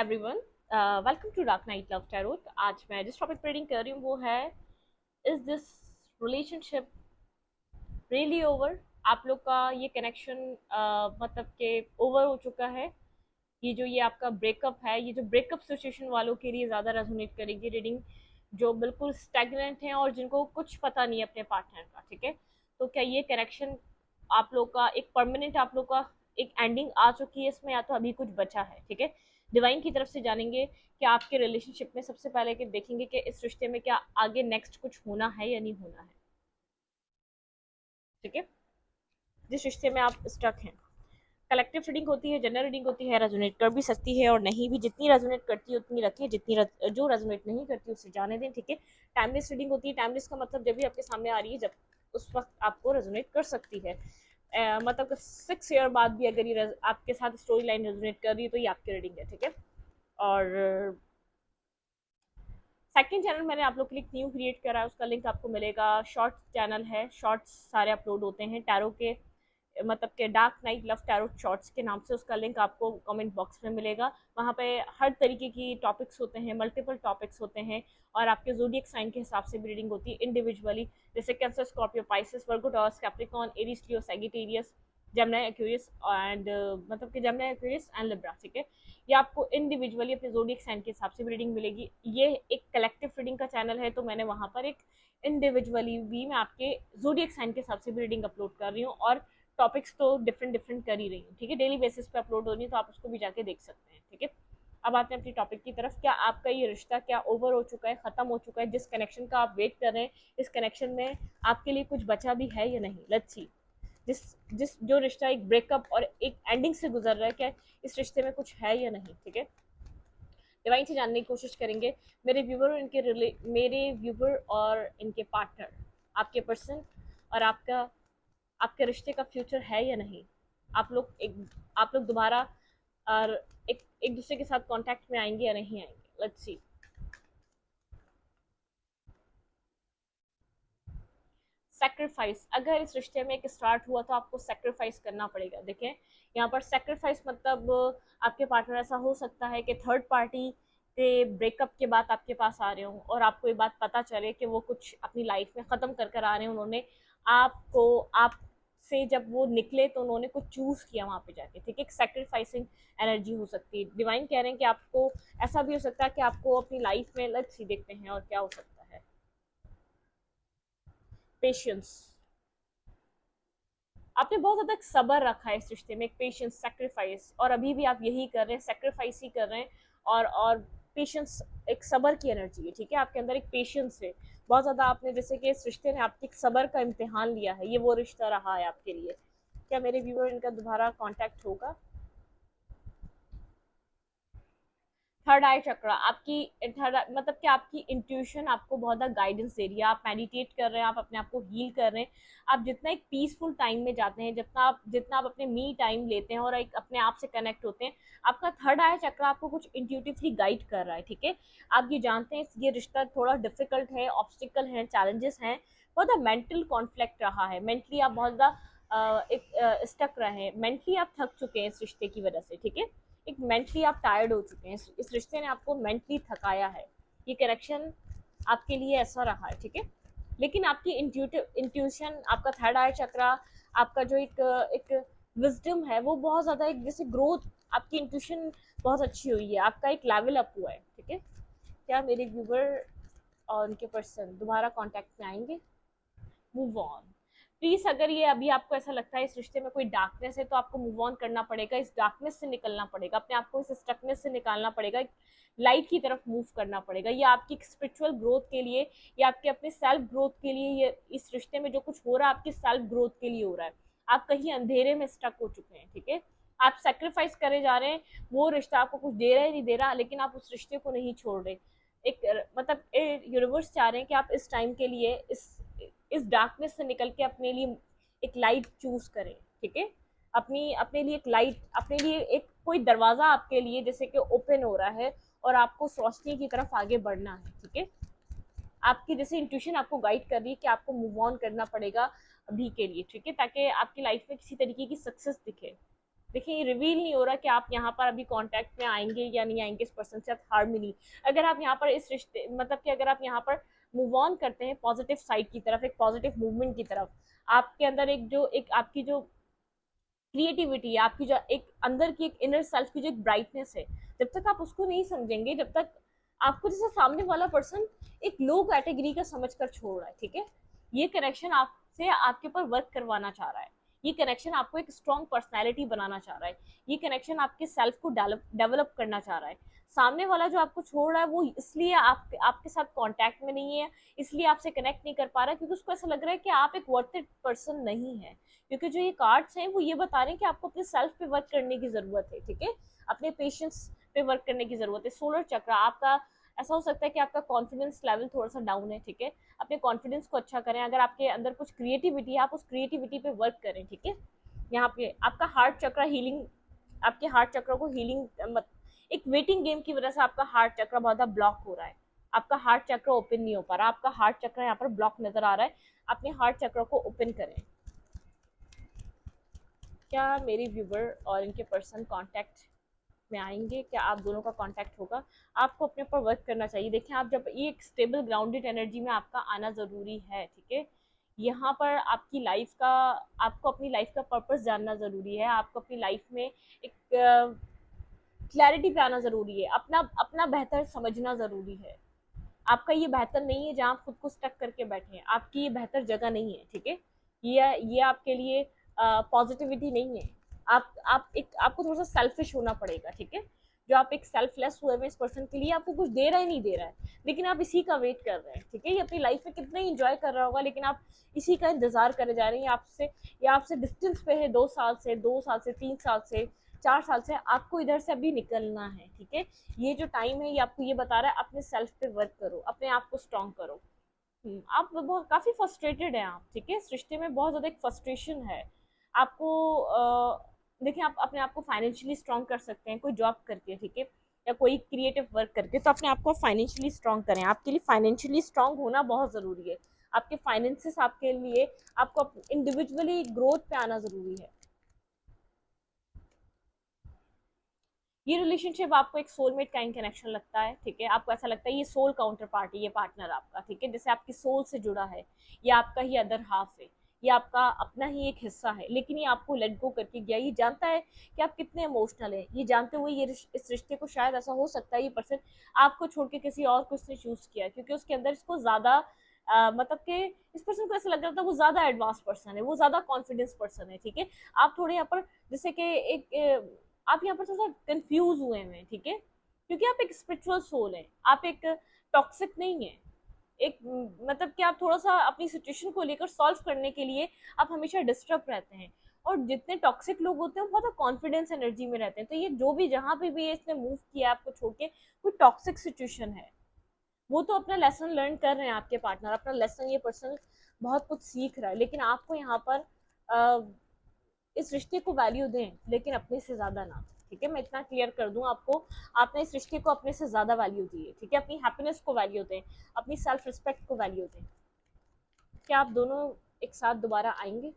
Everyone, welcome to dark night love tarot. आज मैं जिस टॉपिक पर रीडिंग कर रही हूँ वो है, is this relationship really over. आप लोग का ये कनेक्शन मतलब के ओवर हो चुका है। ये आपका ब्रेकअप है, ये जो ब्रेकअप सिचुएशन वालों के लिए ज़्यादा रेजोनेट करेगी रीडिंग, जो बिल्कुल स्टैग्नेंट हैं और जिनको कुछ पता नहीं है अपने पार्टनर का। ठीक है, तो क्या ये कनेक्शन आप लोग का एक परमानेंट, आप लोग का एक एंडिंग आ चुकी है इसमें, या तो अभी कुछ बचा है? ठीक है, डिवाइन की तरफ से जानेंगे कि आपके रिलेशनशिप में सबसे पहले कि देखेंगे कि इस रिश्ते में क्या आगे नेक्स्ट कुछ होना है या नहीं होना है। ठीक है, जिस रिश्ते में आप स्टक हैं। कलेक्टिव रीडिंग होती है, जनरल रीडिंग होती है, रेजोनेट कर भी सकती है और नहीं भी। जितनी रेजोनेट करती है उतनी रखें, जो रेजोनेट नहीं करती उससे जाने दें। ठीक है, टाइमलेस रीडिंग होती है। टाइमलेस का मतलब जब भी आपके सामने आ रही है, जब उस वक्त आपको रेजोनेट कर सकती है। मतलब 6 ईयर बाद भी अगर ये आपके साथ स्टोरी लाइन रेजोनेट कर रही है तो ये आपकी रीडिंग है। ठीक है, और सेकंड चैनल मैंने आप लोग के लिए न्यू क्रिएट करा है, उसका लिंक आपको मिलेगा। शॉर्ट चैनल है, शॉर्ट्स सारे अपलोड होते हैं टैरो के, मतलब के dark night love tarot shorts के नाम से। उसका लिंक आपको कमेंट बॉक्स में मिलेगा। वहाँ पे हर तरीके की टॉपिक्स होते हैं, मल्टीपल टॉपिक्स होते हैं, और आपके ज़ोडिएक साइन के हिसाब से भी रीडिंग होती है इंडिविजुअली, जैसे cancer, Scorpio, Pisces, Virgo, taurus, Capricorn, Aries, Leo, Sagittarius, Gemini, Aquarius and मतलब कि जेमिनी, एक्वेरियस एंड लिब्रा। ठीक है, ये आपको इंडिविजुअली अपने ज़ोडिएक साइन के हिसाब से भी रीडिंग मिलेगी। ये एक कलेक्टिव रीडिंग का चैनल है, तो मैंने वहाँ पर एक इंडिविजुअली भी मैं आपके ज़ोडिएक साइन के हिसाब से भी रीडिंग अपलोड कर रही हूँ, और टॉपिक्स तो डिफरेंट डिफरेंट कर ही रही हूँ। ठीक है, डेली बेसिस पे अपलोड हो रही है, तो आप उसको भी जाके देख सकते हैं। ठीक है, अब आते हैं अपनी टॉपिक की तरफ। क्या आपका ये रिश्ता क्या ओवर हो चुका है, खत्म हो चुका है? जिस कनेक्शन का आप वेट कर रहे हैं, इस कनेक्शन में आपके लिए कुछ बचा भी है या नहीं? Let's see. जिस जिस जो रिश्ता एक ब्रेकअप और एक एंडिंग से गुजर रहा है, क्या इस रिश्ते में कुछ है या नहीं? ठीक है, डिवाइन से जानने की कोशिश करेंगे। मेरे व्यूवर और इनके पार्टनर, आपके पर्सन और आपके रिश्ते का फ्यूचर है या नहीं? आप लोग दोबारा और एक दूसरे के साथ कांटेक्ट में आएंगे या नहीं आएंगे? Let's see. सेक्रीफाइस, अगर इस रिश्ते में एक स्टार्ट हुआ तो आपको सेक्रीफाइस करना पड़ेगा। देखें, यहाँ पर सेक्रीफाइस मतलब आपके पार्टनर, ऐसा हो सकता है कि थर्ड पार्टी के ब्रेकअप के बाद आपके पास आ रहे हों और आपको ये बात पता चले कि वो कुछ अपनी लाइफ में ख़त्म कर कर आ रहे हैं। उन्होंने आपको आप से जब वो निकले तो उन्होंने कुछ चूज़ किया वहाँ पे जाके। ठीक है, एक सेक्रीफाइसिंग एनर्जी हो सकती है। डिवाइन कह रहे हैं कि आपको ऐसा भी हो सकता है कि आपको अपनी लाइफ में, लेट्स सी देखते हैं और क्या हो सकता है। पेशेंस, आपने बहुत ज्यादा सब्र रखा है इस रिश्ते में, एक पेशेंस, सेक्रीफाइस, और अभी भी आप यही कर रहे हैं, सेक्रीफाइस ही कर रहे हैं। और पेशेंस एक सब्र की एनर्जी है। ठीक है, आपके अंदर एक पेशेंस है बहुत ज्यादा। आपने जैसे कि इस रिश्ते ने आपके एक सब्र का इम्तिहान लिया है, ये वो रिश्ता रहा है आपके लिए। क्या मेरे व्यूअर इनका दोबारा कांटेक्ट होगा? थर्ड आई चक्रा, आपकी थर्ड मतलब कि आपकी इंट्यूशन आपको बहुत ज़्यादा गाइडेंस दे रही है। आप मेडिटेट कर रहे हैं, आप अपने आप को हील कर रहे हैं। आप जितना एक पीसफुल टाइम में जाते हैं, जितना आप अपने मी टाइम लेते हैं और एक अपने आप से कनेक्ट होते हैं, आपका थर्ड आई चक्रा आपको कुछ इंट्यूटिवली गाइड कर रहा है। ठीक है, आप ये जानते हैं ये रिश्ता थोड़ा डिफिकल्ट है, ऑब्स्टिकल हैं, चैलेंजेस हैं, बहुत ज़्यादा मेंटल कॉन्फ्लिक्ट रहा है। मेंटली आप बहुत ज़्यादा एक स्टक रहे हैं, मेंटली आप थक चुके हैं इस रिश्ते की वजह से। ठीक है, एक मेंटली आप टायर्ड हो चुके हैं, इस रिश्ते ने आपको मेंटली थकाया है। ये कनेक्शन आपके लिए ऐसा रहा है। ठीक है, लेकिन आपकी इंट्यूशन, आपका थर्ड आई चक्रा, आपका जो एक एक विजडम है, वो बहुत ज़्यादा एक जैसे ग्रोथ, आपकी इंट्यूशन बहुत अच्छी हुई है, आपका एक लेवल अप हुआ है। ठीक है, क्या मेरे व्यूवर और उनके पर्सन दोबारा कांटेक्ट में आएंगे? Move on please. अगर ये अभी आपको ऐसा लगता है इस रिश्ते में कोई डार्कनेस है, तो आपको मूव ऑन करना पड़ेगा, इस डार्कनेस से निकलना पड़ेगा, अपने आप को इस स्टकनेस से निकालना पड़ेगा, लाइट की तरफ मूव करना पड़ेगा। ये आपकी स्पिरिचुअल ग्रोथ के लिए, या आपके अपने सेल्फ ग्रोथ के लिए, ये इस रिश्ते में जो कुछ हो रहा है आपकी सेल्फ ग्रोथ के लिए हो रहा है। आप कहीं अंधेरे में स्टक हो चुके हैं। ठीक है, आप सेक्रीफाइस करे जा रहे हैं, वो रिश्ता आपको कुछ दे रहा है नहीं दे रहा, लेकिन आप उस रिश्ते को नहीं छोड़ रहे। एक मतलब यूनिवर्स चाह रहे हैं कि आप इस टाइम के लिए इस डार्कनेस से निकल के अपने लिए एक लाइट चूज करें। ठीक है, अपनी अपने लिए एक लाइट, अपने लिए एक कोई दरवाजा आपके लिए जैसे कि ओपन हो रहा है, और आपको रोशनी की तरफ आगे बढ़ना है। ठीक है, आपकी जैसे इंट्यूशन आपको गाइड कर रही है कि आपको मूव ऑन करना पड़ेगा अभी के लिए। ठीक है, ताकि आपकी लाइफ में किसी तरीके की सक्सेस दिखे। देखिए ये रिवील नहीं हो रहा कि आप यहाँ पर अभी कांटेक्ट में आएंगे या नहीं आएंगे इस पर्सन से, हार्मनी। अगर आप यहाँ पर इस रिश्ते मतलब कि अगर आप यहाँ पर मूव ऑन करते हैं पॉजिटिव साइड की तरफ, एक पॉजिटिव मूवमेंट की तरफ, आपके अंदर एक आपकी जो क्रिएटिविटी है, आपकी जो एक अंदर की एक इनर सेल्फ की जो एक ब्राइटनेस है, जब तक आप उसको नहीं समझेंगे, जब तक आपको जैसे सामने वाला पर्सन एक लो कैटेगरी का समझ कर छोड़ रहा है, ठीक है, ये कनेक्शन आपसे आपके ऊपर वर्क करवाना चाह रहा है, ये कनेक्शन आपको एक स्ट्रॉन्ग पर्सनैलिटी बनाना चाह रहा है, ये कनेक्शन आपके सेल्फ को डेवलप करना चाह रहा है। सामने वाला जो आपको छोड़ रहा है वो इसलिए आपके साथ कांटेक्ट में नहीं है, इसलिए आपसे कनेक्ट नहीं कर पा रहा है क्योंकि उसको ऐसा लग रहा है कि आप एक वर्थ पर्सन नहीं है। क्योंकि जो ये कार्ड्स हैं वो ये बता रहे हैं कि आपको अपने सेल्फ पे वर्क करने की जरूरत है, ठीक है, अपने पेशेंस पे वर्क करने की जरूरत है। सोलर चक्र आपका, ऐसा हो सकता है कि आपका कॉन्फिडेंस लेवल थोड़ा सा डाउन है, ठीक है, अपने कॉन्फिडेंस को अच्छा करें, अगर आपके अंदर कुछ क्रिएटिविटी है आप उस क्रिएटिविटी पे वर्क करें, ठीक है। यहाँ पे आपका हार्ट चक्र हीलिंग, आपके हार्ट चक्र को हीलिंग एक वेटिंग गेम की वजह से आपका हार्ट चक्र बहुत ज्यादा ब्लॉक हो रहा है, आपका हार्ट चक्र ओपन नहीं हो पा रहा, आपका हार्ट चक्र यहाँ पर ब्लॉक नजर आ रहा है, अपने हार्ट चक्र को ओपन करें। क्या मेरी व्यूवर और इनके पर्सन कांटेक्ट में आएंगे, क्या आप दोनों का कांटेक्ट होगा? आपको अपने ऊपर वर्क करना चाहिए। देखिए आप जब ये एक स्टेबल ग्राउंडेड एनर्जी में आपका आना ज़रूरी है, ठीक है, यहाँ पर आपकी लाइफ का, आपको अपनी लाइफ का पर्पस जानना ज़रूरी है, आपको अपनी लाइफ में एक क्लैरिटी पे आना ज़रूरी है, अपना अपना बेहतर समझना ज़रूरी है। आपका ये बेहतर नहीं है जहाँ आप खुद को स्टक करके बैठे हैं, आपकी ये बेहतर जगह नहीं है, ठीक है, ये आपके लिए पॉजिटिविटी नहीं है। आप एक आपको थोड़ा सा सेल्फिश होना पड़ेगा, ठीक है, जो आप एक सेल्फलेस हुए में इस पर्सन के लिए आपको कुछ दे रहा है नहीं दे रहा है, लेकिन आप इसी का वेट कर रहे हैं, ठीक है, ये अपनी लाइफ में कितना ही इंजॉय कर रहा होगा लेकिन आप इसी का इंतजार करे जा रहे हैं। आपसे या आपसे डिस्टेंस पे है 2 साल से, 2 साल से, 3 साल से, 4 साल से, आपको इधर से अभी निकलना है, ठीक है। ये जो टाइम है ये आपको ये बता रहा है अपने सेल्फ पे वर्क करो, अपने आप को स्ट्रॉन्ग करो। आप बहुत काफी फ्रस्ट्रेटेड हैं आप, ठीक है, इस रिश्ते में बहुत ज्यादा एक फ्रस्ट्रेशन है आपको। देखिए आप अपने आप को फाइनेंशियली स्ट्रॉन्ग कर सकते हैं कोई जॉब करके, ठीक है, या कोई क्रिएटिव वर्क करके, तो अपने आप को फाइनेंशियली स्ट्रॉन्ग करें, आपके लिए फाइनेंशियली स्ट्रॉन्ग होना बहुत ज़रूरी है। आपके फाइनेंसेस आपके लिए, आपको इंडिविजुअली ग्रोथ पे आना ज़रूरी है। ये रिलेशनशिप आपको एक सोलमेट काइंड कनेक्शन लगता है, ठीक है, आपको ऐसा लगता है ये सोल काउंटर पार्टी, ये पार्टनर आपका, ठीक है, जैसे आपकी सोल से जुड़ा है, ये आपका ही अदर हाफ है, ये आपका अपना ही एक हिस्सा है, लेकिन ये आपको लेट गो करके गया, ये जानता है कि आप कितने इमोशनल हैं, ये जानते हुए ये इस रिश्ते को शायद ऐसा हो सकता है ये पर्सन आपको छोड़ के किसी और को इसने चूज किया है, क्योंकि उसके अंदर इसको ज्यादा मतलब कि इस पर्सन को ऐसा लग रहा था वो ज्यादा एडवांस पर्सन है, वो ज्यादा कॉन्फिडेंस पर्सन है, ठीक है। आप थोड़े यहाँ पर जैसे कि आप यहाँ पर थोड़ा सा कंफ्यूज हुए हैं, ठीक है, क्योंकि आप एक स्पिरिचुअल सोल हैं, आप एक टॉक्सिक नहीं है, एक मतलब कि आप थोड़ा सा अपनी सिचुएशन को लेकर सॉल्व करने के लिए आप हमेशा डिस्टर्ब रहते हैं, और जितने टॉक्सिक लोग होते हैं वो बहुत कॉन्फिडेंस एनर्जी में रहते हैं, तो ये जो भी जहाँ पे भी इसने मूव किया आपको छोड़ के, कोई टॉक्सिक सिचुएशन है, वो तो अपना लेसन लर्न कर रहे हैं आपके पार्टनर, अपना लेसन ये पर्सन बहुत कुछ सीख रहा है, लेकिन आपको यहाँ पर इस रिश्ते को वैल्यू दें लेकिन अपने से ज़्यादा ना, ठीक है, मैं इतना क्लियर कर दूं आपको, आपने इस रिश्ते को अपने से ज़्यादा वैल्यू दी है, ठीक है, अपनी हैप्पीनेस को वैल्यू दें, अपनी सेल्फ रिस्पेक्ट को वैल्यू दें। क्या आप दोनों एक साथ दोबारा आएंगे?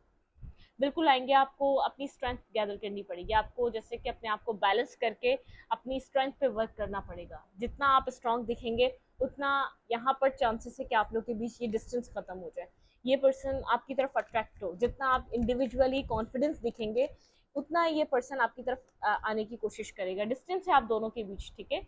बिल्कुल आएंगे। आपको अपनी स्ट्रेंथ गैदर करनी पड़ेगी, आपको जैसे कि अपने आप को बैलेंस करके अपनी स्ट्रेंथ पे वर्क करना पड़ेगा, जितना आप स्ट्रांग दिखेंगे उतना यहाँ पर चांसेस है कि आप लोग के बीच ये डिस्टेंस खत्म हो जाए, ये पर्सन आपकी तरफ अट्रैक्ट हो, जितना आप इंडिविजुअली कॉन्फिडेंस दिखेंगे उतना ये पर्सन आपकी तरफ आने की कोशिश करेगा। डिस्टेंस है आप दोनों के बीच, ठीक है,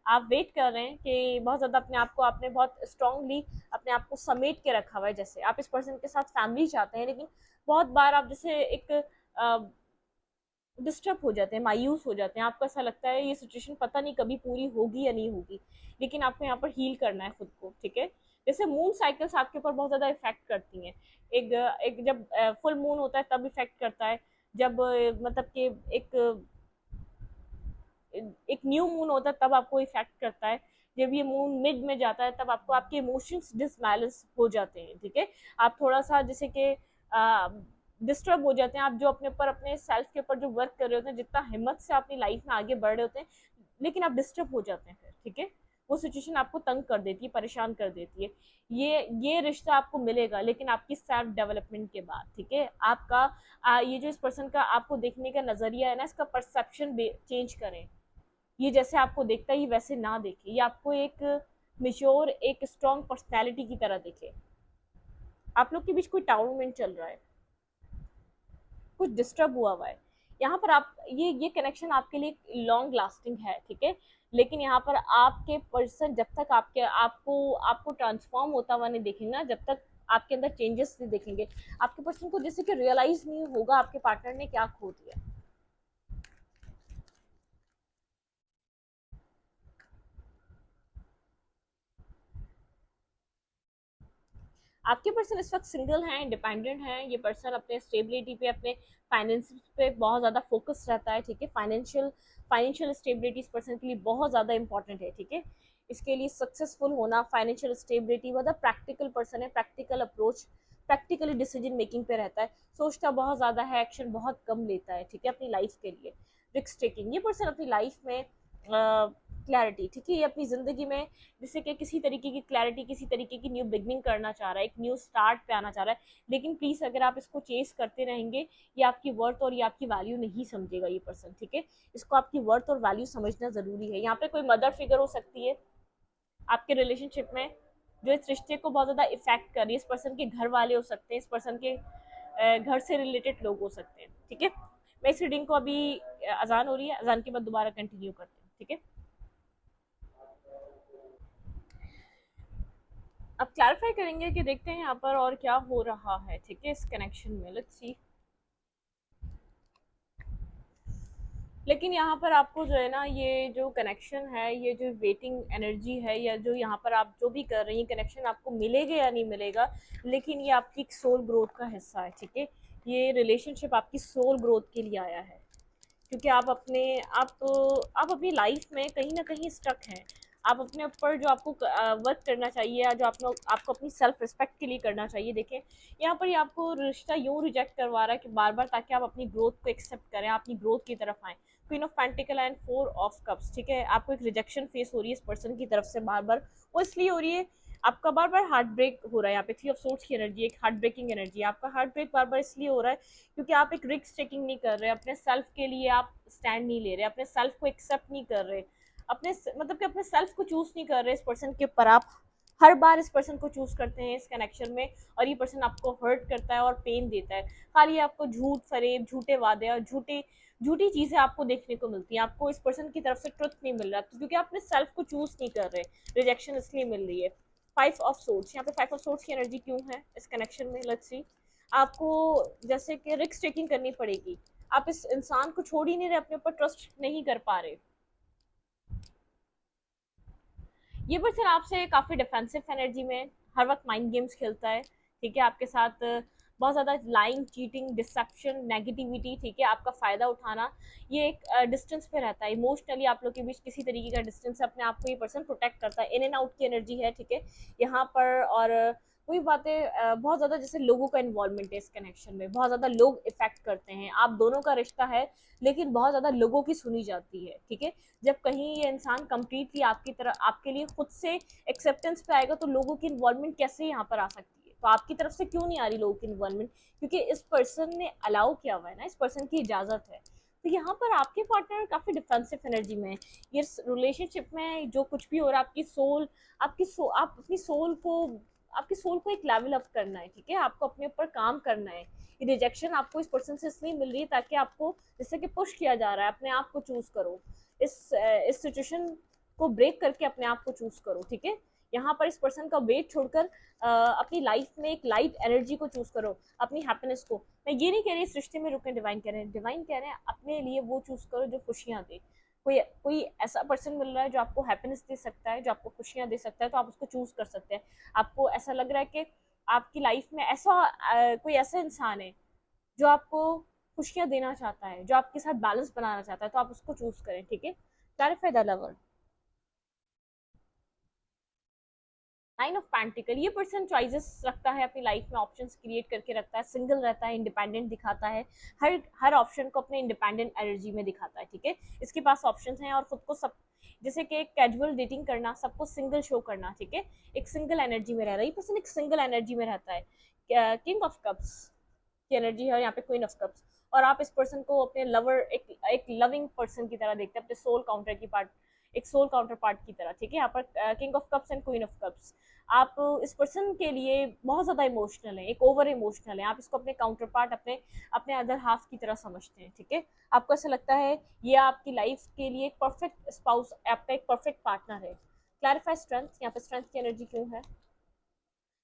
आप वेट कर रहे हैं कि बहुत ज़्यादा अपने आप को आपने बहुत स्ट्रांगली अपने आप को समेट के रखा हुआ है, जैसे आप इस पर्सन के साथ फैमिली चाहते हैं, लेकिन बहुत बार आप जैसे एक डिस्टर्ब हो जाते हैं, मायूस हो जाते हैं, आपको ऐसा लगता है ये सिचुएशन पता नहीं कभी पूरी होगी या नहीं होगी, लेकिन आपको यहाँ पर हील करना है खुद को, ठीक है। जैसे मून साइकिल्स आपके ऊपर बहुत ज़्यादा इफेक्ट करती हैं, एक एक जब फुल मून होता है तब इफेक्ट करता है, जब मतलब कि एक न्यू मून होता है तब आपको इफेक्ट करता है, जब ये मून मिड में जाता है तब आपको आपके इमोशंस डिसबैलेंस हो जाते हैं, ठीक है, आप थोड़ा सा जैसे कि डिस्टर्ब हो जाते हैं, आप जो अपने ऊपर अपने सेल्फ के ऊपर जो वर्क कर रहे होते हैं, जितना हिम्मत से अपनी लाइफ में आगे बढ़ रहे होते हैं, लेकिन आप डिस्टर्ब हो जाते हैं फिर, ठीक है, वो सिचुएशन आपको तंग कर देती है, परेशान कर देती है। ये रिश्ता आपको मिलेगा लेकिन आपकी सेल्फ डेवलपमेंट के बाद, ठीक है। आपका ये जो इस पर्सन का आपको देखने का नजरिया है ना, इसका परसेप्शन चेंज करें। ये जैसे आपको देखता है ये वैसे ना देखे, ये आपको एक मेच्योर, एक स्ट्रॉन्ग पर्सनैलिटी की तरह देखे। आप लोग के बीच कोई टाउनमेंट चल रहा है, कुछ डिस्टर्ब हुआ है यहाँ पर। आप ये कनेक्शन आपके लिए लॉन्ग लास्टिंग है, ठीक है। लेकिन यहाँ पर आपके पर्सन जब तक आपके आपको आपको ट्रांसफॉर्म होता हुआ नहीं देखेंगे ना, जब तक आपके अंदर चेंजेस नहीं देखेंगे, आपके पर्सन को जैसे कि रियलाइज नहीं होगा आपके पार्टनर ने क्या खो दिया। आपके पर्सन इस वक्त सिंगल हैं, इंडिपेंडेंट हैं। ये पर्सन अपने स्टेबिलिटी पे, अपने फाइनेंस पे बहुत ज़्यादा फोकस रहता है, ठीक है। फाइनेंशियल स्टेबिलिटी इस पर्सन के लिए बहुत ज़्यादा इंपॉर्टेंट है, ठीक है। इसके लिए सक्सेसफुल होना, फाइनेंशियल स्टेबिलिटी, मतलब प्रैक्टिकल पर्सन है, practical approach, practically decision making पे रहता है, सोचता बहुत ज़्यादा है, एक्शन बहुत कम लेता है, ठीक है, अपनी लाइफ के लिए। रिस्क टेकिंग, ये पर्सन अपनी लाइफ में क्लैरिटी, ठीक है, ये अपनी ज़िंदगी में जिससे कि किसी तरीके की क्लैरिटी, किसी तरीके की न्यू बिगनिंग करना चाह रहा है, एक न्यू स्टार्ट पे आना चाह रहा है। लेकिन प्लीज़ अगर आप इसको चेस करते रहेंगे, ये आपकी वर्थ और ये आपकी वैल्यू नहीं समझेगा ये पर्सन, ठीक है। इसको आपकी वर्थ और वैल्यू समझना ज़रूरी है। यहाँ पे कोई मदर फिगर हो सकती है आपके रिलेशनशिप में, जो इस रिश्ते को बहुत ज़्यादा इफेक्ट कर रही है। इस पर्सन के घर वाले हो सकते हैं, इस पर्सन के घर से रिलेटेड लोग हो सकते हैं, ठीक है। मैं इस रीडिंग को अभी अजान हो रही है, अजान के बाद दोबारा कंटिन्यू करते हैं, ठीक है। अब क्लैरिफाई करेंगे कि देखते हैं यहाँ पर और क्या हो रहा है, ठीक है, इस कनेक्शन में। Let's see. लेकिन यहाँ पर आपको जो है ना, ये जो कनेक्शन है, ये जो वेटिंग एनर्जी है, या जो यहाँ पर आप जो भी कर रही हैं, कनेक्शन आपको मिलेगा या नहीं मिलेगा, लेकिन ये आपकी सोल ग्रोथ का हिस्सा है, ठीक है। ये रिलेशनशिप आपकी सोल ग्रोथ के लिए आया है, क्योंकि आप अपनी लाइफ में कहीं ना कहीं स्टक हैं। आप अपने ऊपर जो आपको वर्क करना चाहिए, या जो आपको अपनी सेल्फ रिस्पेक्ट के लिए करना चाहिए, देखें यहाँ पर ये आपको रिश्ता यूं रिजेक्ट करवा रहा है कि बार बार, ताकि आप अपनी ग्रोथ को एक्सेप्ट करें, अपनी ग्रोथ की तरफ आए। Queen of pentacle and four of cups, ठीक है। आपको एक रिजेक्शन फेस हो रही है इस पर्सन की तरफ से बार बार। वो इसलिए हो रही है, आपका बार बार हार्ट ब्रेक हो रहा है। यहाँ पे थ्री ऑफ सोर्ट्स की एनर्जी, एक हार्ट ब्रेकिंग एनर्जी है। आपका हार्ट ब्रेक बार बार इसलिए हो रहा है क्योंकि आप एक रिस्क टेकिंग नहीं कर रहे, अपने सेल्फ के लिए आप स्टैंड नहीं ले रहे, अपने सेल्फ को एक्सेप्ट नहीं कर रहे, अपने मतलब कि अपने सेल्फ को चूज नहीं कर रहे इस पर्सन के ऊपर। आप हर बार इस पर्सन को चूज करते हैं इस कनेक्शन में, और ये पर्सन आपको हर्ट करता है और पेन देता है। खाली आपको झूठ फरेब, झूठे वादे और झूठी चीजें आपको देखने को मिलती हैं। आपको इस पर्सन की तरफ से ट्रुथ नहीं मिल रहा, क्योंकि आप अपने सेल्फ को चूज नहीं कर रहे, रिजेक्शन इसलिए मिल रही है। फाइव ऑफ सोर्ट्स, यहाँ पे फाइव ऑफ सोर्ट्स की एनर्जी क्यों है इस कनेक्शन में, लेट्स सी। आपको जैसे कि रिस्क टेकिंग करनी पड़ेगी, आप इस इंसान को छोड़ ही नहीं रहे, अपने ऊपर ट्रस्ट नहीं कर पा रहे। ये पर्सन आपसे काफ़ी डिफेंसिव एनर्जी में हर वक्त माइंड गेम्स खेलता है, ठीक है। आपके साथ बहुत ज़्यादा लाइंग, चीटिंग, डिसेप्शन, नेगेटिविटी, ठीक है, आपका फ़ायदा उठाना। ये एक डिस्टेंस पे रहता है, इमोशनली आप लोग के बीच किसी तरीके का डिस्टेंस है, अपने आप को ये पर्सन प्रोटेक्ट करता है। इन एंड आउट की एनर्जी है, ठीक है, यहाँ पर। और वही बातें, बहुत ज़्यादा जैसे लोगों का इन्वॉल्वमेंट है इस कनेक्शन में, बहुत ज़्यादा लोग इफेक्ट करते हैं। आप दोनों का रिश्ता है, लेकिन बहुत ज़्यादा लोगों की सुनी जाती है, ठीक है। जब कहीं ये इंसान कंप्लीटली आपकी तरह, आपके लिए खुद से एक्सेप्टेंस पे आएगा, तो लोगों की इन्वॉल्वमेंट कैसे यहाँ पर आ सकती है? तो आपकी तरफ से क्यों नहीं आ रही लोगों की इन्वॉल्वमेंट? क्योंकि इस पर्सन ने अलाउ किया हुआ है ना, इस पर्सन की इजाजत है। तो यहाँ पर आपके पार्टनर काफी डिफेंसिव एनर्जी में है। ये रिलेशनशिप में जो कुछ भी हो रहा है, आप अपनी सोल को, आपकी सोल को एक लेवल अप करना है, ठीक है, आपको अपने ऊपर काम करना है। ये रिजेक्शन आपको इस पर्सन से इसलिए मिल रही है ताकि आपको, जैसे कि पुश किया जा रहा है, अपने आप को चूज करो, इस सिचुएशन को ब्रेक करके अपने आप को चूज करो, ठीक है। यहाँ पर इस पर्सन का वेट छोड़कर अपनी लाइफ में एक लाइट एनर्जी को चूज करो, अपनी हैप्पीनेस को। मैं ये नहीं कह रही इस रिश्ते में रुके, डिवाइन कह रहे हैं, डिवाइन कह रहे हैं अपने लिए वो चूज करो जो खुशियां दे। कोई ऐसा पर्सन मिल रहा है जो आपको हैप्पीनेस दे सकता है, जो आपको खुशियां दे सकता है, तो आप उसको चूज कर सकते हैं। आपको ऐसा लग रहा है कि आपकी लाइफ में ऐसा कोई ऐसा इंसान है जो आपको खुशियां देना चाहता है, जो आपके साथ बैलेंस बनाना चाहता है, तो आप उसको चूज करें, ठीक है। Clarify the lover. Nine of pentacle, ये पर्सन चॉइसेस रखता है अपनी लाइफ में, ऑप्शंस क्रिएट करके रखता है, सिंगल रहता है, इंडिपेंडेंट दिखाता है, हर हर ऑप्शन को अपने इंडिपेंडेंट एनर्जी में दिखाता है, ठीक है। इसके पास ऑप्शंस हैं और खुद को सब जैसे कि कैजुअल डेटिंग करना, सबको सिंगल शो करना, ठीक है, एक सिंगल एनर्जी में रह रहा है, ये पर्सन एक सिंगल एनर्जी में रहता है। किंग ऑफ कप्स की एनर्जी है और यहाँ पे क्वीन ऑफ कप्स, और आप इस पर्सन को अपने लवर, एक लविंग पर्सन की तरह देखते हैं, अपने सोल काउंटर की पार्ट, एक सोल काउंटर पार्ट की तरह, ठीक है। यहाँ पर king of cups and queen of cups, आप इस पर्सन के लिए बहुत ज्यादा इमोशनल है, एक ओवर इमोशनल है, आप इसको अपने काउंटर पार्ट, अपने अपने अदर हाफ की तरह समझते हैं, ठीक है। आपको ऐसा लगता है ये आपकी लाइफ के लिए एक परफेक्ट स्पाउस, आपका एक परफेक्ट पार्टनर है। क्लैरिफाई स्ट्रेंथ, यहाँ पे स्ट्रेंथ की एनर्जी क्यों है?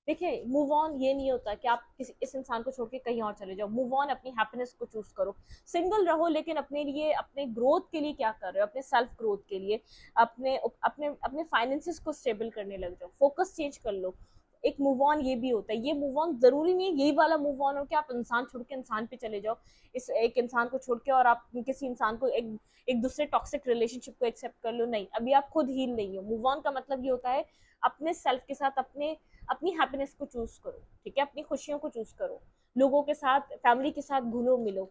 देखिए, मूव ऑन ये नहीं होता कि आप किसी इस इंसान को छोड़ के कहीं और चले जाओ। मूव ऑन, अपनी हैप्पीनेस को चूज करो, सिंगल रहो, लेकिन अपने लिए, अपने ग्रोथ के लिए क्या कर रहे हो, अपने सेल्फ ग्रोथ के लिए, अपने अपने अपने फाइनेंसेस को स्टेबल करने लग जाओ, फोकस चेंज कर लो। एक मूव ऑन ये भी होता है, ये मूव ऑन जरूरी नहीं है यही वाला मूव ऑन हो कि आप इंसान छोड़ के इंसान पे चले जाओ, इस एक इंसान को छोड़ के और आप किसी इंसान को, एक दूसरे टॉक्सिक रिलेशनशिप को एक्सेप्ट कर लो, नहीं, अभी आप खुद हील नहीं हो। मूव ऑन का मतलब ये होता है अपने सेल्फ के साथ, अपने अपनी हैप्पीनेस को चूज करो, ठीक है, अपनी खुशियों को चूज करो, लोगों के साथ, फैमिली के साथ घुलो मिलो,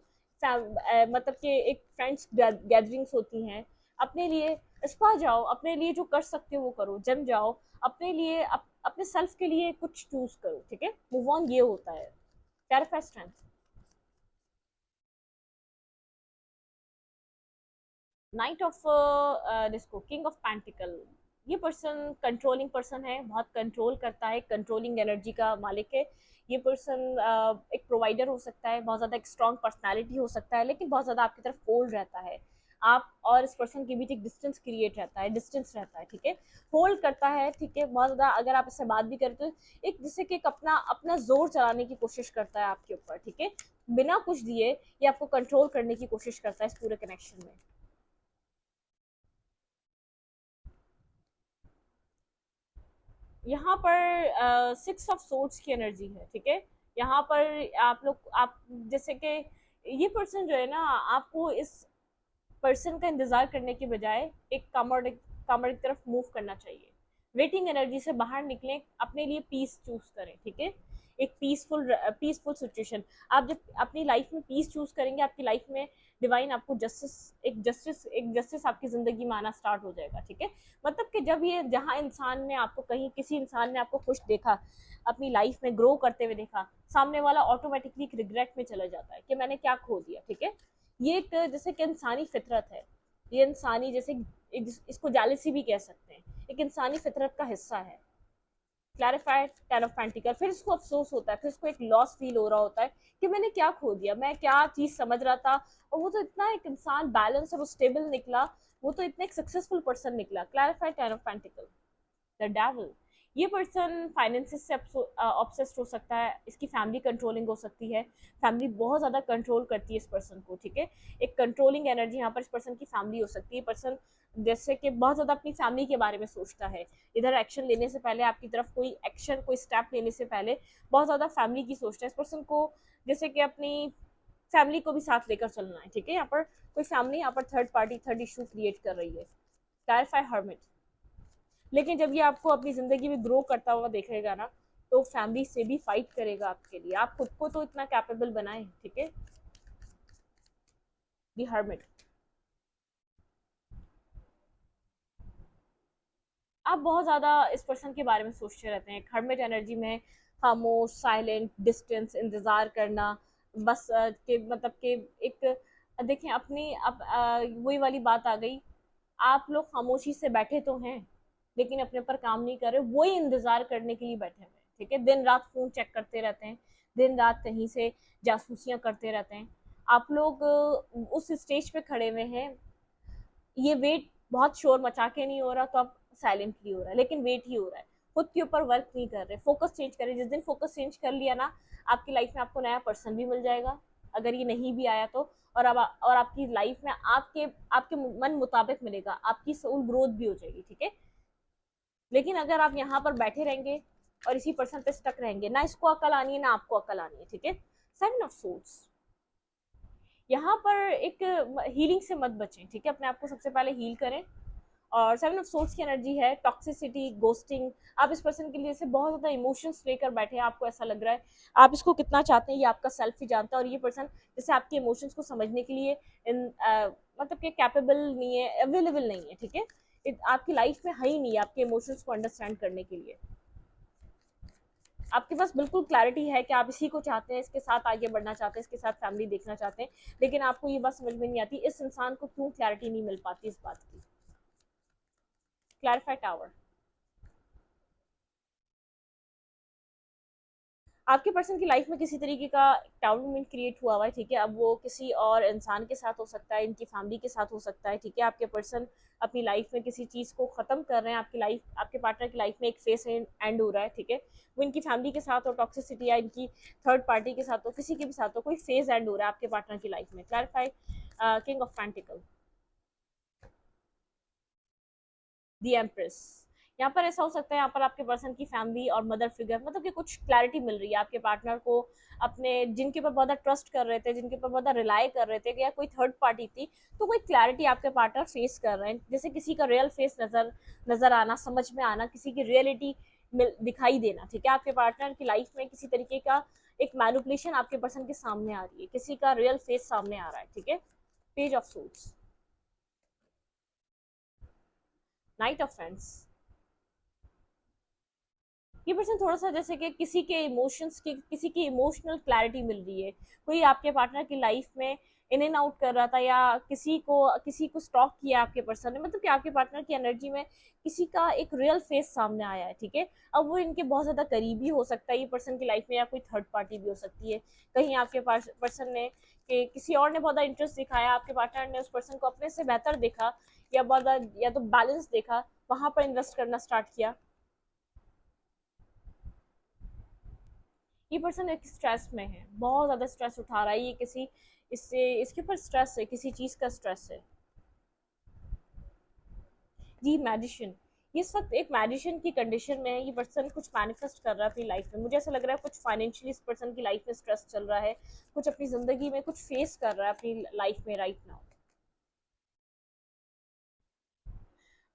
मतलब कि एक फ्रेंड्स गैदरिंग्स होती हैं, अपने लिए स्पा जाओ, अपने लिए जो कर सकते हो वो करो, जिम जाओ, अपने लिए अपने सेल्फ के लिए कुछ चूज करो, ठीक है। मूव ऑन ये होता है। Clarify strength, night of disco, king of pentacle, ये पर्सन कंट्रोलिंग पर्सन है, बहुत कंट्रोल करता है, कंट्रोलिंग एनर्जी का मालिक है। ये पर्सन एक प्रोवाइडर हो सकता है, बहुत ज़्यादा एक स्ट्रॉन्ग पर्सनालिटी हो सकता है, लेकिन बहुत ज़्यादा आपकी तरफ कोल्ड रहता है। आप और इस पर्सन के बीच एक डिस्टेंस क्रिएट रहता है, डिस्टेंस रहता है, ठीक है, होल्ड करता है, ठीक है, बहुत ज़्यादा अगर आप इससे बात भी करते हो, एक जिससे कि एक अपना अपना जोर चलाने की कोशिश करता है आपके ऊपर, ठीक है, बिना कुछ दिए ये आपको कंट्रोल करने की कोशिश करता है इस पूरे कनेक्शन में। यहाँ पर सिक्स ऑफ सोर्ड्स की एनर्जी है, ठीक है। यहाँ पर आप लोग, आप जैसे कि ये पर्सन जो है ना, आपको इस पर्सन का इंतजार करने के बजाय एक कामर्ड की तरफ मूव करना चाहिए। वेटिंग एनर्जी से बाहर निकलें, अपने लिए पीस चूज करें, ठीक है, एक पीसफुल सिचुएशन। आप जब अपनी लाइफ में पीस चूज करेंगे, आपकी लाइफ में डिवाइन आपको जस्टिस आपकी जिंदगी में आना स्टार्ट हो जाएगा, ठीक है। मतलब कि जब ये, जहाँ इंसान ने आपको, कहीं किसी इंसान ने आपको खुश देखा, अपनी लाइफ में ग्रो करते हुए देखा, सामने वाला ऑटोमेटिकली एक रिग्रेट में चला जाता है कि मैंने क्या खो दिया, ठीक है। ये एक जैसे कि इंसानी फितरत है, ये इंसानी जैसे इसको जालिसी भी कह सकते हैं, एक इंसानी फितरत का हिस्सा है। क्लैरिफाइड टेन ऑफ पेंटिकल, फिर इसको अफसोस होता है, फिर इसको एक लॉस फील हो रहा होता है कि मैंने क्या खो दिया, मैं क्या चीज समझ रहा था, और वो तो इतना एक इंसान बैलेंस और स्टेबल निकला, वो तो इतना एक सक्सेसफुल पर्सन निकला। Clarified ten of pentacle, the devil, ये पर्सन फाइनेंसिस से ऑब्सेस्ड हो सकता है, इसकी फैमिली कंट्रोलिंग हो सकती है, फैमिली बहुत ज़्यादा कंट्रोल करती है इस पर्सन को, ठीक है, एक कंट्रोलिंग एनर्जी यहाँ पर इस पर्सन की फैमिली हो सकती है। पर्सन जैसे कि बहुत ज़्यादा अपनी फैमिली के बारे में सोचता है, इधर एक्शन लेने से पहले, आपकी तरफ कोई एक्शन, कोई स्टेप लेने से पहले बहुत ज़्यादा फैमिली की सोचता है इस पर्सन को, जैसे कि अपनी फैमिली को भी साथ लेकर चलना है, ठीक है। यहाँ पर कोई फैमिली, यहाँ पर third party, third issue create कर रही है। क्लैरिफाई हर्मिट, लेकिन जब ये आपको अपनी जिंदगी में ग्रो करता हुआ देखेगा ना, तो फैमिली से भी फाइट करेगा आपके लिए, आप खुद को तो इतना कैपेबल बनाए, ठीक है। दी हर्मिट, आप बहुत ज्यादा इस पर्सन के बारे में सोचते रहते हैं, हर्मिट एनर्जी में खामोश, साइलेंट, डिस्टेंस, इंतजार करना, बस के मतलब के एक, देखें अपनी वही वाली बात आ गई, आप लोग खामोशी से बैठे तो हैं, लेकिन अपने पर काम नहीं कर रहे, वही इंतजार करने के लिए बैठे हुए हैं, ठीक है, दिन रात फोन चेक करते रहते हैं, दिन रात कहीं से जासूसियां करते रहते हैं। आप लोग उस स्टेज पे खड़े हुए हैं, ये वेट बहुत शोर मचा के नहीं हो रहा, तो अब साइलेंटली हो रहा है, लेकिन वेट ही हो रहा है, खुद के ऊपर वर्क नहीं कर रहे, फोकस चेंज करें, जिस दिन फोकस चेंज कर लिया ना, आपकी लाइफ में आपको नया पर्सन भी मिल जाएगा, अगर ये नहीं भी आया तो, और आपकी लाइफ में आपके आपके मन मुताबिक मिलेगा, आपकी सोल ग्रोथ भी हो जाएगी, ठीक है। लेकिन अगर आप यहाँ पर बैठे रहेंगे और इसी पर्सन पे स्टक रहेंगे, ना इसको अकल आनी है ना आपको अकल आनी है, ठीक है। सेवन ऑफ सोर्ड्स, यहाँ पर एक हीलिंग से मत बचें, ठीक है, अपने आप को सबसे पहले हील करें। और सेवन ऑफ सोर्ड्स की एनर्जी है टॉक्सिसिटी, गोस्टिंग, आप इस पर्सन के लिए से बहुत ज़्यादा इमोशंस लेकर बैठे हैं, आपको ऐसा लग रहा है आप इसको कितना चाहते हैं ये आपका सेल्फ ही जानता है, और ये पर्सन जैसे आपके इमोशंस को समझने के लिए मतलब कि कैपेबल नहीं है, अवेलेबल नहीं है, ठीक है। आपकी लाइफ में है ही नहीं आपके इमोशंस को अंडरस्टैंड करने के लिए। आपके पास बिल्कुल क्लैरिटी है कि आप इसी को चाहते हैं, इसके साथ आगे बढ़ना चाहते हैं, इसके साथ फैमिली देखना चाहते हैं, लेकिन आपको ये बात समझ में नहीं आती इस इंसान को क्यों क्लैरिटी नहीं मिल पाती इस बात की। Clarify tower. आपके पर्सन की लाइफ में किसी तरीके का टाउन मूवमेंट क्रिएट हुआ हुआ है, ठीक है। अब वो किसी और इंसान के साथ हो सकता है, इनकी फैमिली के साथ हो सकता है, ठीक है। आपके पर्सन अपनी लाइफ में किसी चीज़ को ख़त्म कर रहे हैं, आपकी लाइफ, आपके पार्टनर की लाइफ में एक फेस एंड हो रहा है, ठीक है। वो इनकी फैमिली के साथ हो, टॉक्सिसिटी या इनकी थर्ड पार्टी के साथ हो, किसी के भी साथ हो, कोई फेज एंड हो रहा है आपके पार्टनर की लाइफ में। Clarify. King of pentacle, the empress. यहाँ पर ऐसा हो सकता है, यहाँ पर आपके पर्सन की फैमिली और मदर फिगर, मतलब कि कुछ क्लैरिटी मिल रही है आपके पार्टनर को, अपने जिनके ऊपर बहुत ट्रस्ट कर रहे थे, जिनके ऊपर बहुत रिलाई कर रहे थे, या कोई थर्ड पार्टी थी, तो कोई क्लैरिटी आपके पार्टनर फेस कर रहे हैं, जैसे किसी का रियल फेस नजर आना, समझ में आना, किसी की रियलिटी दिखाई देना, ठीक है। आपके पार्टनर की लाइफ में किसी तरीके का एक मैनिपुलेशन आपके पर्सन के सामने आ रही है, किसी का रियल फेस सामने आ रहा है, ठीक है। Page of suits, night of friends. ये पर्सन थोड़ा सा जैसे कि किसी के इमोशंस की, किसी की इमोशनल क्लैरिटी मिल रही है, कोई आपके पार्टनर की लाइफ में इन एंड आउट कर रहा था, या किसी को स्टॉक किया आपके पर्सन ने, मतलब कि आपके पार्टनर की एनर्जी में किसी का एक रियल फेस सामने आया है, ठीक है। अब वो इनके बहुत ज्यादा करीबी हो सकता है ये पर्सन की लाइफ में, या कोई थर्ड पार्टी भी हो सकती है। कहीं आपके पर्सन ने कि किसी और ने बहुत ज्यादा इंटरेस्ट दिखाया, आपके पार्टनर ने उस पर्सन को अपने से बेहतर देखा, या बहुत या तो बैलेंस देखा, वहां पर इन्वेस्ट करना स्टार्ट किया। ये पर्सन एक स्ट्रेस में है, बहुत ज्यादा स्ट्रेस उठा रहा है, ये किसी, इससे इसके ऊपर स्ट्रेस है, किसी चीज का स्ट्रेस है। जी मैजिशियन। ये इस वक्त एक मैजिशियन की कंडीशन में है, ये पर्सन कुछ मैनिफेस्ट कर रहा है अपनी लाइफ में, मुझे ऐसा लग रहा है कुछ फाइनेंशियली इस पर्सन की लाइफ में स्ट्रेस चल रहा है, कुछ अपनी जिंदगी में कुछ फेस कर रहा है अपनी लाइफ में राइट नाउ।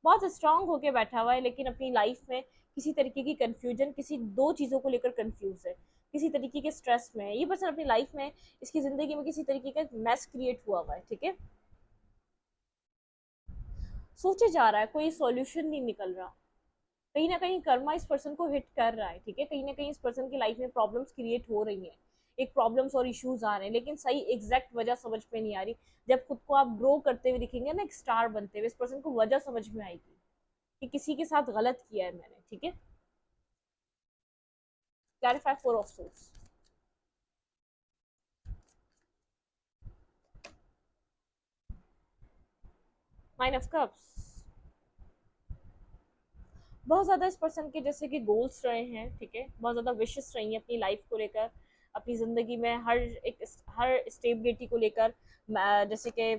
बहुत स्ट्रांग होके बैठा हुआ है, लेकिन अपनी लाइफ में किसी तरीके की कंफ्यूजन, किसी दो चीज़ों को लेकर कंफ्यूज है, किसी तरीके के स्ट्रेस में है ये पर्सन अपनी लाइफ में, इसकी ज़िंदगी में किसी तरीके का मैस क्रिएट हुआ हुआ है, ठीक है। सोचे जा रहा है, कोई सॉल्यूशन नहीं निकल रहा, कहीं ना कहीं कर्मा इस पर्सन को हिट कर रहा है, ठीक है। कहीं ना कहीं इस पर्सन की लाइफ में प्रॉब्लम्स क्रिएट हो रही हैं, एक प्रॉब्लम्स और इश्यूज आ रहे हैं, लेकिन सही एग्जैक्ट वजह समझ में नहीं आ रही। जब खुद को आप ग्रो करते हुए दिखेंगे ना, एक स्टार बनते हुए, इस पर्सन को वजह समझ में आएगी कि किसी के साथ गलत किया है मैंने, ठीक है। Clarify four of source, nine of cups. बहुत ज़्यादा इस पर्सन के जैसे कि गोल्स रहे हैं, ठीक है, बहुत ज़्यादा विशेस रही हैं अपनी लाइफ को लेकर, अपनी ज़िंदगी में हर स्टेबिलिटी को लेकर, जैसे कि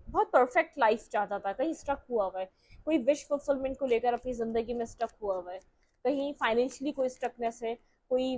बहुत परफेक्ट लाइफ चाहता था, कहीं स्टक हुआ हुआ है, कोई विश फुलफिलमेंट को लेकर अपनी ज़िंदगी में स्टक हुआ हुआ है, कहीं फाइनेंशियली कोई स्टकनेस है, कोई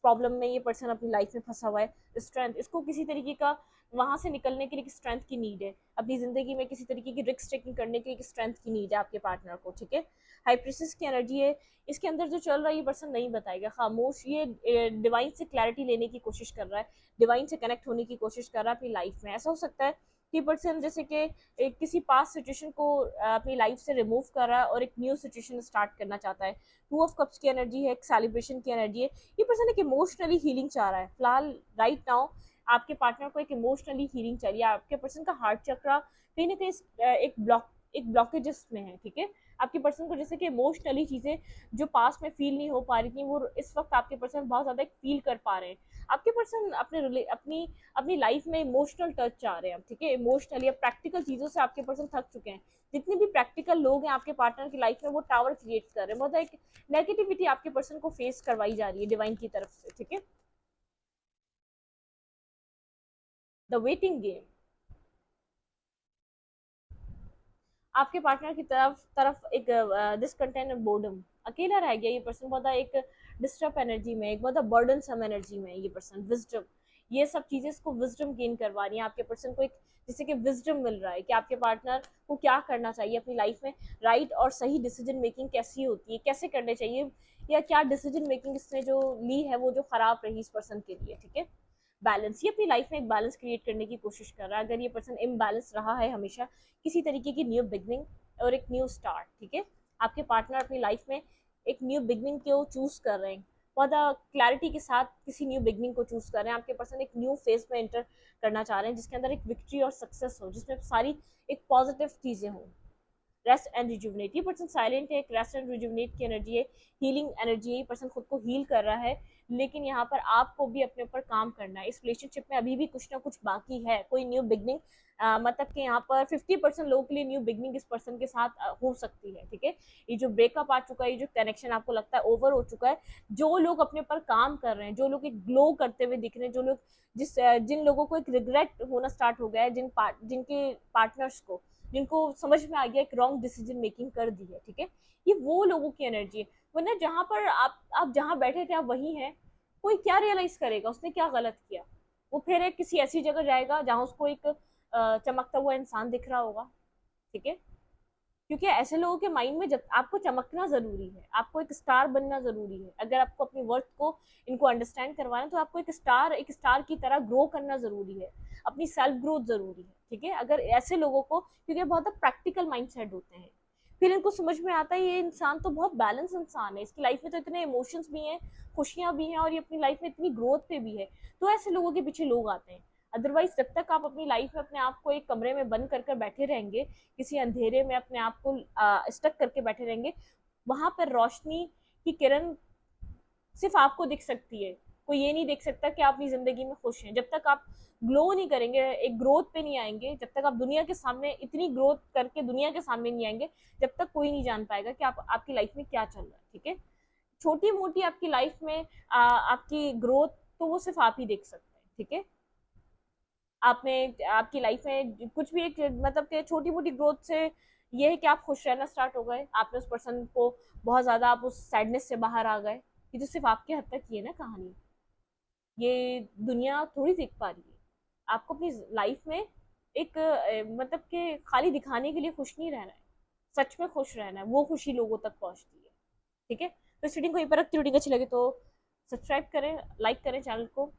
प्रॉब्लम में ये पर्सन अपनी लाइफ में फंसा हुआ है। स्ट्रेंथ, इसको किसी तरीके का वहां से निकलने के लिए स्ट्रेंथ की नीड है, अपनी ज़िंदगी में किसी तरीके की रिस्क टेकिंग करने के लिए स्ट्रेंथ की नीड है आपके पार्टनर को, ठीक है। हाई प्रिंसेस की एनर्जी है, इसके अंदर जो चल रहा है ये पर्सन नहीं बताएगा, खामोश, ये डिवाइन से क्लैरिटी लेने की कोशिश कर रहा है, डिवाइन से कनेक्ट होने की कोशिश कर रहा है अपनी लाइफ में। ऐसा हो सकता है कि पर्सन जैसे कि किसी पास्ट सिचुएशन को अपनी लाइफ से रिमूव कर रहा है और एक न्यू सिचुएशन स्टार्ट करना चाहता है। टू ऑफ कप्स की एनर्जी है, एक सेलिब्रेशन की एनर्जी है, ये पर्सन एक इमोशनली हीलिंग चाह रहा है फिलहाल राइट नाउ। आपके पार्टनर को एक इमोशनली हीलिंग चाहिए, आपके पर्सन का हार्ट चक्रा कहीं ना कहीं एक ब्लॉकेजेस में है, ठीक है। आपके पर्सन को जैसे कि इमोशनली चीज़ें जो पास में फील नहीं हो पा रही थी, वो इस वक्त आपके पर्सन बहुत ज़्यादा एक फील कर पा रहे हैं। आपके पर्सन अपनी अपनी लाइफ में इमोशनल टच चाह रहे हैं, ठीक है, इमोशनल या प्रैक्टिकल चीज़ों से आपके पर्सन थक चुके हैं। जितने भी प्रैक्टिकल लोग हैं आपके पार्टनर की लाइफ में, वो टावर क्रिएट कर रहे हैं, बहुत एक नेगेटिविटी आपके पर्सन को फेस करवाई जा रही है डिवाइन की तरफ से, ठीक है। The waiting game. आपके पार्टनर की तरफ तरफ एक डिसकंटेंट, बोर्डम, अकेला रह गया ये पर्सन, बहुत एक डिस्टर्ब एनर्जी में, एक बहुत बर्डन सम एनर्जी में ये पर्सन। विजडम, ये सब चीजें इसको विजडम गेन करवा रही हैं आपके पर्सन को, एक जैसे कि विजडम मिल रहा है कि आपके पार्टनर को क्या करना चाहिए अपनी लाइफ में, राइट और सही डिसीजन मेकिंग कैसी होती है, कैसे करने चाहिए, या क्या डिसीजन मेकिंग इसने जो ली है वो जो खराब रही इस पर्सन के लिए, ठीक है। बैलेंस, ये अपनी लाइफ में एक बैलेंस क्रिएट करने की कोशिश कर रहा है। अगर ये पर्सन इम्बैलेंस रहा है हमेशा, किसी तरीके की न्यू बिगनिंग और एक न्यू स्टार्ट, ठीक है, आपके पार्टनर अपनी लाइफ में एक न्यू बिगनिंग को चूज कर रहे हैं, बहुत क्लैरिटी के साथ किसी न्यू बिगनिंग को चूज कर रहे हैं। आपके पर्सन एक न्यू फेज में एंटर करना चाह रहे हैं जिसके अंदर एक विक्ट्री और सक्सेस हो, जिसमें सारी एक पॉजिटिव चीजें हों। रेस्ट एंड रिजुविनेट, ये पर्सन साइलेंट है, एक रेस्ट एंड रिजुविनेट की एनर्जी है, हीलिंग एनर्जी है, ये पर्सन खुद को हील कर रहा है। लेकिन यहाँ पर आपको भी अपने ऊपर काम करना है। इस रिलेशनशिप में अभी भी कुछ ना कुछ बाकी है, कोई न्यू बिगनिंग, मतलब कि यहाँ पर 50% लोगों के लिए न्यू बिगनिंग इस पर्सन के साथ हो सकती है, ठीक है। ये जो ब्रेकअप आ चुका है, ये जो कनेक्शन आपको लगता है ओवर हो चुका है, जो लोग अपने ऊपर काम कर रहे हैं, जो लोग एक ग्लो करते हुए दिख रहे हैं, जो लोग जिन लोगों को एक रिग्रेट होना स्टार्ट हो गया है, जिनके पार्टनर्स को, जिनको समझ में आ गया एक रॉन्ग डिसीजन मेकिंग कर दी है, ठीक है, ये वो लोगों की एनर्जी है। वरना जहां पर आप जहां बैठे थे आप वही हैं, कोई क्या रियलाइज करेगा उसने क्या गलत किया। वो फिर एक किसी ऐसी जगह जाएगा जहां उसको एक चमकता हुआ इंसान दिख रहा होगा, ठीक है। क्योंकि ऐसे लोगों के माइंड में जब आपको चमकना जरूरी है, आपको एक स्टार बनना जरूरी है। अगर आपको अपनी वर्थ को इनको अंडरस्टैंड करवाना तो आपको एक स्टार की तरह ग्रो करना जरूरी है, अपनी सेल्फ ग्रोथ जरूरी है, ठीक है। अगर ऐसे लोगों को, क्योंकि बहुत प्रैक्टिकल माइंड सेट होते हैं, फिर इनको समझ में आता है ये इंसान तो बहुत बैलेंस इंसान है, इसकी लाइफ में तो इतने इमोशंस भी हैं, खुशियां भी हैं, और ये अपनी लाइफ में इतनी ग्रोथ पे भी है। तो ऐसे लोगों के पीछे लोग आते हैं। अदरवाइज जब तक आप अपनी लाइफ में अपने आप को एक कमरे में बंद कर बैठे रहेंगे, किसी अंधेरे में अपने आप को स्टक करके बैठे रहेंगे, वहां पर रोशनी की किरण सिर्फ आपको दिख सकती है। कोई ये नहीं देख सकता कि आप अपनी जिंदगी में खुश हैं। जब तक आप ग्लो नहीं करेंगे, एक ग्रोथ पे नहीं आएंगे, जब तक आप दुनिया के सामने इतनी ग्रोथ करके दुनिया के सामने नहीं आएंगे, जब तक कोई नहीं जान पाएगा कि आपकी लाइफ में क्या चल रहा है, ठीक है। छोटी मोटी आपकी लाइफ में आपकी ग्रोथ तो वो सिर्फ आप ही देख सकते हैं, ठीक है। आपने आपकी लाइफ में कुछ भी एक मतलब कि छोटी मोटी ग्रोथ से ये है कि आप खुश रहना स्टार्ट हो गए, आपने उस पर्सन को बहुत ज्यादा, आप उस सैडनेस से बाहर आ गए। ये तो सिर्फ आपके हद तक ही है ना कहानी, ये दुनिया थोड़ी देख पा रही है। आपको अपनी लाइफ में एक मतलब कि खाली दिखाने के लिए खुश नहीं रहना है, सच में खुश रहना है, वो खुशी लोगों तक पहुंचती है, ठीक है। तो इस रीडिंग को यहीं पर रखती, रीडिंग अच्छी लगे तो सब्सक्राइब करें, लाइक करें चैनल को।